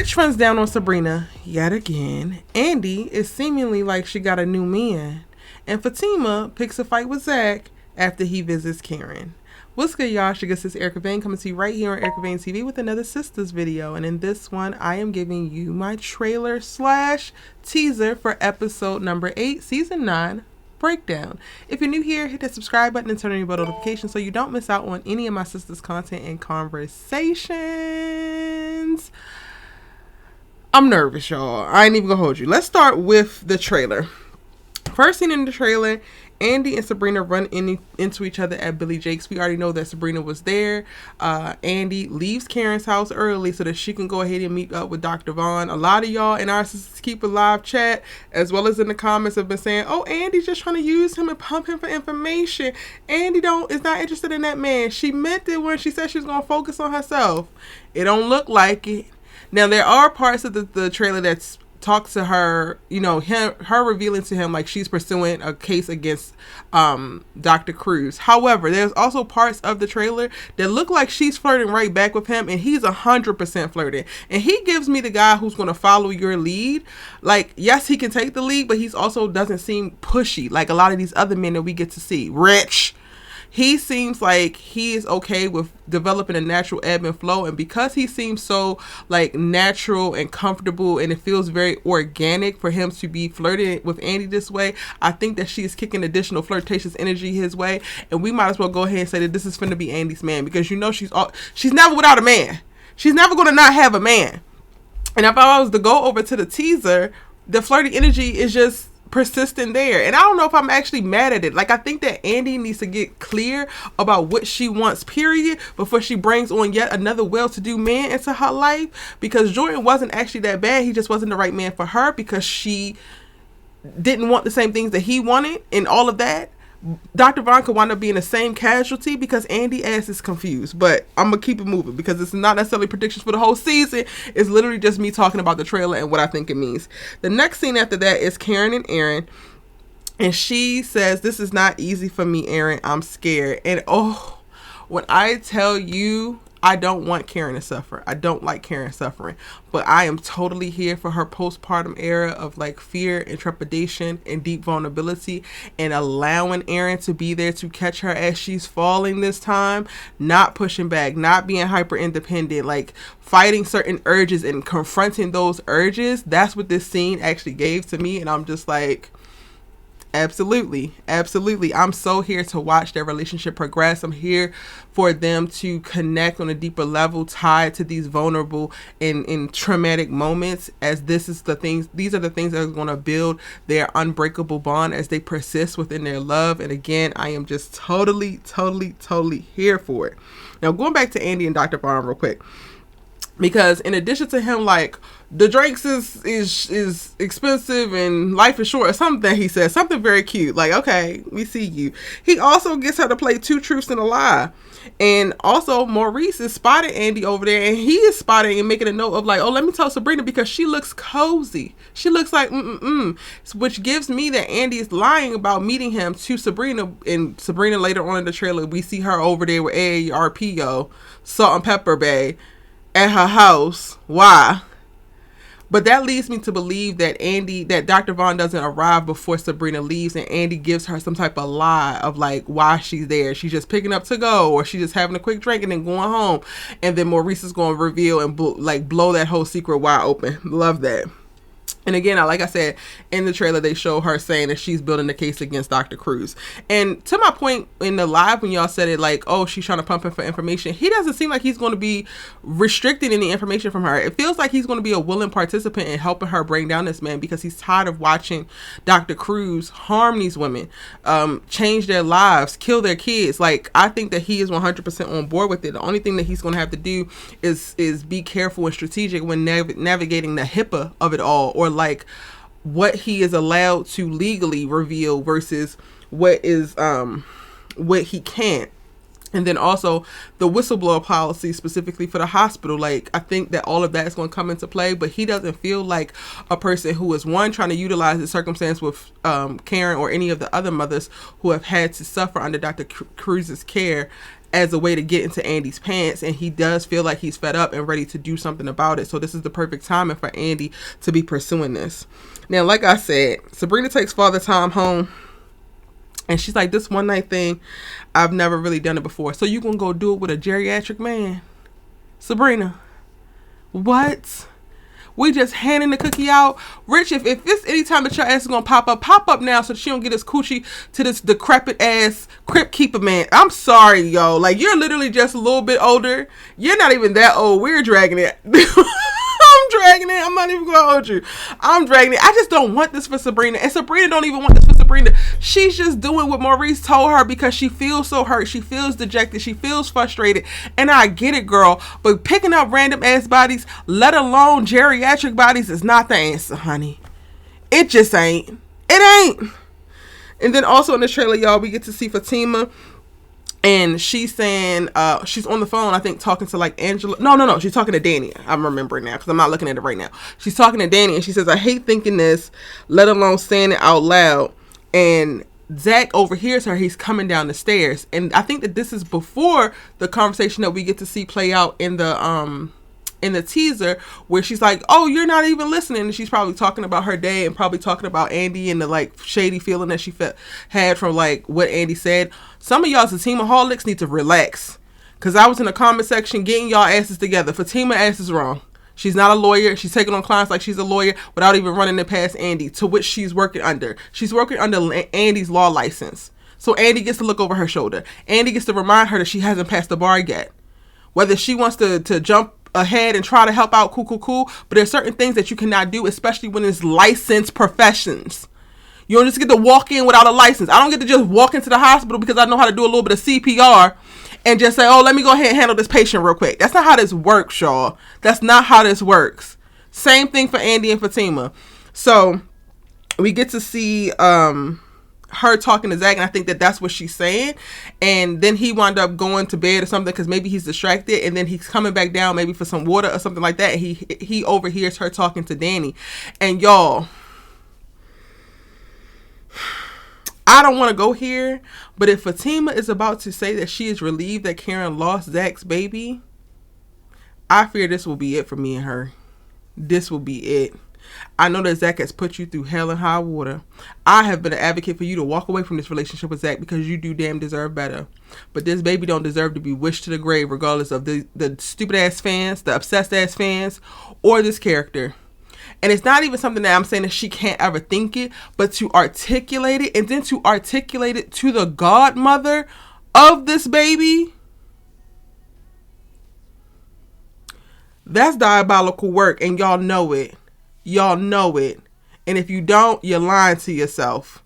Rich runs down on Sabrina yet again. Andi is seemingly like she got a new man. And Fatima picks a fight with Zach after he visits Karen. What's good, y'all? This is Erica Vane coming to you right here on Erica Vane TV with another Sistas video. And in this one, I am giving you my trailer / teaser for episode number 8, season 9, breakdown. If you're new here, hit that subscribe button and turn on your bell notifications so you don't miss out on any of my sisters' content and conversations. I'm nervous, y'all. I ain't even gonna hold you. Let's start with the trailer. First scene in the trailer, Andi and Sabrina run into each other at Billy Jake's. We already know that Sabrina was there. Andi leaves Karen's house early so that she can go ahead and meet up with Dr. Vaughn. A lot of y'all in our Sisters Keep Alive chat, as well as in the comments, have been saying, oh, Andi's just trying to use him and pump him for information. Andi is not interested in that man. She meant it when she said she was going to focus on herself. It don't look like it. Now, there are parts of the trailer that's talks to her, you know, her revealing to him like she's pursuing a case against Dr. Cruz. However, there's also parts of the trailer that look like she's flirting right back with him, and he's 100% flirting. And he gives me the guy who's going to follow your lead. Like, yes, he can take the lead, but he's also doesn't seem pushy like a lot of these other men that we get to see. Rich. He seems like he is okay with developing a natural ebb and flow. And because he seems so like natural and comfortable and it feels very organic for him to be flirting with Andi this way, I think that she is kicking additional flirtatious energy his way. And we might as well go ahead and say that this is finna be Andi's man, because you know she's never without a man. She's never going to not have a man. And if I was to go over to the teaser, the flirty energy is just persistent there. And I don't know if I'm actually mad at it. Like, I think that Andi needs to get clear about what she wants, period, before she brings on yet another well-to-do man into her life, because Jordan wasn't actually that bad. He just wasn't the right man for her because she didn't want the same things that he wanted and all of that. Dr. Vaughn could wind up being the same casualty because Andi ass is confused. But I'm going to keep it moving because it's not necessarily predictions for the whole season. It's literally just me talking about the trailer and what I think it means. The next scene after that is Karen and Aaron. And she says, this is not easy for me, Aaron. I'm scared. And oh, when I tell you, I don't want Karen to suffer. I don't like Karen suffering. But I am totally here for her postpartum era of like fear and trepidation and deep vulnerability, and allowing Aaron to be there to catch her as she's falling this time, not pushing back, not being hyper independent, like fighting certain urges and confronting those urges. That's what this scene actually gave to me. And I'm just like, absolutely. I'm so here to watch their relationship progress. I'm here for them to connect on a deeper level, tied to these vulnerable and traumatic moments, as these are the things that are going to build their unbreakable bond as they persist within their love. And again, I am just totally here for it. Now, going back to Andi and Dr. Vaughn real quick, because in addition to him, like, the drinks is expensive and life is short, or something that he says, something very cute, like, okay, we see you. He also gets her to play 2 truths and a lie. And also Maurice is spotting Andi over there, and he is spotting and making a note of like, oh, let me tell Sabrina because she looks cozy. She looks like which gives me that Andi is lying about meeting him to Sabrina. And Sabrina later on in the trailer, we see her over there with AARPO, Salt and Pepper Bay, at her house. Why? But that leads me to believe that Dr. Vaughn doesn't arrive before Sabrina leaves, and Andi gives her some type of lie of like why she's there. She's just picking up to go, or she's just having a quick drink and then going home. And then Maurice is going to reveal and blow that whole secret wide open. Love that. And again, like I said, in the trailer, they show her saying that she's building the case against Dr. Cruz. And to my point in the live, when y'all said it like, oh, she's trying to pump him for information, he doesn't seem like he's going to be restricting any information from her. It feels like he's going to be a willing participant in helping her bring down this man, because he's tired of watching Dr. Cruz harm these women, change their lives, kill their kids. Like, I think that he is 100% on board with it. The only thing that he's going to have to do is be careful and strategic when navigating the HIPAA of it all, or like what he is allowed to legally reveal versus what he can't. And then also the whistleblower policy specifically for the hospital. Like, I think that all of that is going to come into play, but he doesn't feel like a person who is trying to utilize the circumstance with Karen or any of the other mothers who have had to suffer under Dr. Cruz's care as a way to get into Andi's pants, and he does feel like he's fed up and ready to do something about it. So this is the perfect timing for Andi to be pursuing this. Now, like I said, Sabrina takes Father Time home, and she's like, this one night thing, I've never really done it before. So you gonna go do it with a geriatric man? Sabrina, what? We just handing the cookie out. Rich, if it's any time that your ass is gonna pop up now so she don't get this coochie to this decrepit ass crypt keeper man. I'm sorry, yo. Like, you're literally just a little bit older. You're not even that old. We're dragging it. I'm dragging it. I'm not even gonna hold you. I'm dragging it. I just don't want this for Sabrina. And Sabrina don't even want this for Sabrina. She's just doing what Maurice told her because she feels so hurt. She feels dejected. She feels frustrated. And I get it, girl. But picking up random ass bodies, let alone geriatric bodies, is not the answer, honey. It just ain't. It ain't. And then also in the trailer, y'all, we get to see Fatima. And she's saying, she's on the phone, I think, talking to like Angela. No. She's talking to Danni. I'm remembering now because I'm not looking at it right now. She's talking to Danni and she says, I hate thinking this, let alone saying it out loud. And Zach overhears her. He's coming down the stairs. And I think that this is before the conversation that we get to see play out in the teaser, where she's like, oh, you're not even listening. And she's probably talking about her day and probably talking about Andi and the like shady feeling that she had from like what Andi said. Some of y'all Fatimaholics need to relax, because I was in the comment section getting y'all asses together. Fatima ass is wrong. She's not a lawyer. She's taking on clients like she's a lawyer without even running it past Andi, to which she's working under. She's working under Andi's law license. So Andi gets to look over her shoulder. Andi gets to remind her that she hasn't passed the bar yet. Whether she wants to jump ahead and try to help out, cool. But there's certain things that you cannot do, especially when it's licensed professions. You don't just get to walk in without a license. I don't get to just walk into the hospital because I know how to do a little bit of CPR and just say, oh, let me go ahead and handle this patient real quick. That's not how this works, y'all. That's not how this works. Same thing for Andi and Fatima. So we get to see her talking to Zach, and I think that that's what she's saying. And then he wound up going to bed or something because maybe he's distracted, and then he's coming back down maybe for some water or something like that. And he overhears her talking to Danni. And y'all, I don't want to go here, but if Fatima is about to say that she is relieved that Karen lost Zach's baby, I fear this will be it for me and her. This will be it. I know that Zach has put you through hell and high water. I have been an advocate for you to walk away from this relationship with Zach because you do damn deserve better. But this baby don't deserve to be wished to the grave, regardless of the stupid ass fans, the obsessed ass fans, or this character. And it's not even something that I'm saying that she can't ever think it, but to articulate it, and then to articulate it to the godmother of this baby, that's diabolical work, and y'all know it. Y'all know it. And if you don't, you're lying to yourself.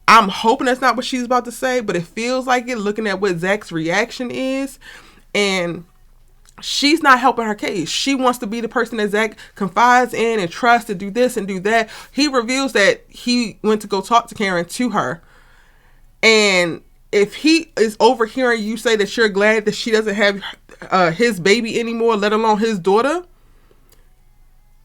I'm hoping that's not what she's about to say, but it feels like it, looking at what Zach's reaction is. And she's not helping her case. She wants to be the person that Zach confides in and trusts to do this and do that. He reveals that he went to go talk to Karen to her. And if he is overhearing you say that you're glad that she doesn't have his baby anymore, let alone his daughter,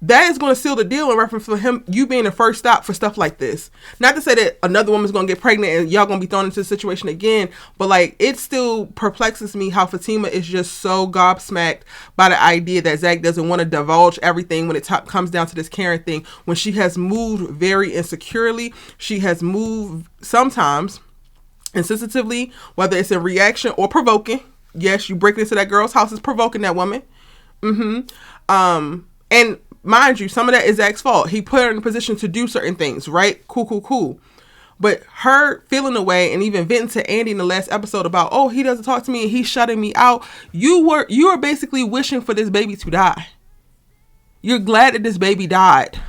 that is going to seal the deal in reference to him, you being the first stop for stuff like this. Not to say that another woman's going to get pregnant and y'all going to be thrown into the situation again, but like, it still perplexes me how Fatima is just so gobsmacked by the idea that Zach doesn't want to divulge everything when it comes down to this Karen thing, when she has moved very insecurely. She has moved sometimes insensitively, whether it's in reaction or provoking. Yes, you breaking into that girl's house is provoking that woman. And mind you, some of that is Zach's fault. He put her in a position to do certain things, right? Cool. But her feeling away and even venting to Andi in the last episode about, oh, he doesn't talk to me and he's shutting me out. You are basically wishing for this baby to die. You're glad that this baby died.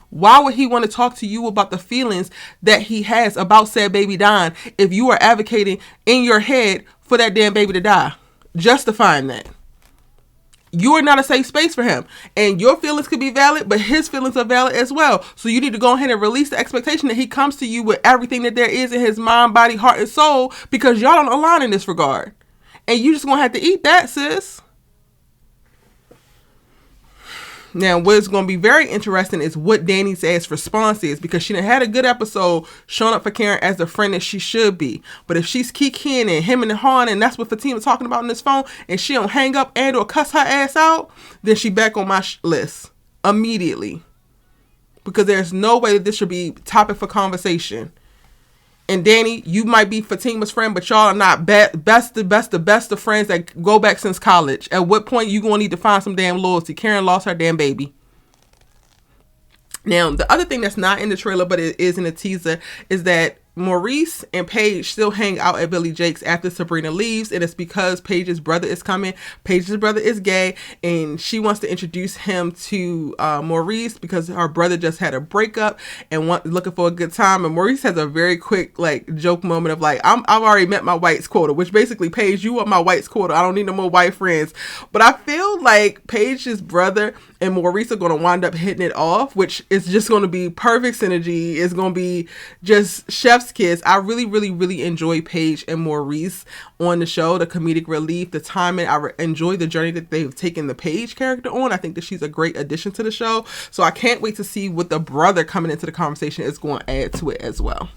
Why would he want to talk to you about the feelings that he has about said baby dying if you are advocating in your head for that damn baby to die? Justifying that. You are not a safe space for him. And your feelings could be valid, but his feelings are valid as well. So you need to go ahead and release the expectation that he comes to you with everything that there is in his mind, body, heart, and soul, because y'all don't align in this regard. And you just going to have to eat that, sis. Now, what's going to be very interesting is what Danny's ass response is, because she done had a good episode showing up for Karen as the friend that she should be. But if she's kikiing and him and Han, and that's what Fatima talking about on this phone, and she don't hang up and or cuss her ass out, then she back on my list immediately. Because there's no way that this should be topic for conversation. And Danny, you might be Fatima's friend, but y'all are not best of friends that go back since college. At what point you gonna need to find some damn loyalty? Karen lost her damn baby. Now, the other thing that's not in the trailer, but it is in the teaser, is that Maurice and Paige still hang out at Billy Jake's after Sabrina leaves, and it's because Paige's brother is coming. Paige's brother is gay, and she wants to introduce him to Maurice because her brother just had a breakup and looking for a good time. And Maurice has a very quick like joke moment of like, I've already met my whites quota, which basically, Paige, you are my whites quota. I don't need no more white friends. But I feel like Paige's brother and Maurice are going to wind up hitting it off, which is just going to be perfect synergy. It's going to be just chef's kiss. I really enjoy Paige and Maurice on the show. The comedic relief, the timing. I enjoy the journey that they've taken the Paige character on. I think that she's a great addition to the show. So I can't wait to see what the brother coming into the conversation is going to add to it as well.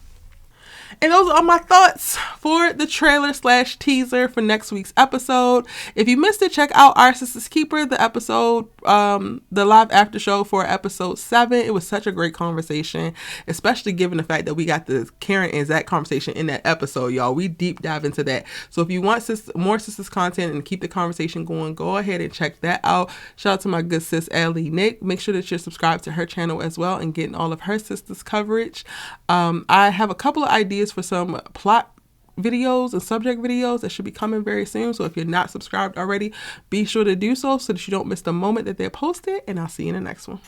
And those are my thoughts for the trailer / teaser for next week's episode. If you missed it, check out Our Sisters Keeper, the episode, the live after show for episode 7. It was such a great conversation, especially given the fact that we got the Karen and Zach conversation in that episode, y'all. We deep dive into that. So if you want more Sisters content and keep the conversation going, go ahead and check that out. Shout out to my good sis, Allie Nick. Make sure that you're subscribed to her channel as well and getting all of her Sisters coverage. I have a couple of ideas for some plot videos and subject videos that should be coming very soon. So if you're not subscribed already, be sure to do so that you don't miss the moment that they're posted. And I'll see you in the next one.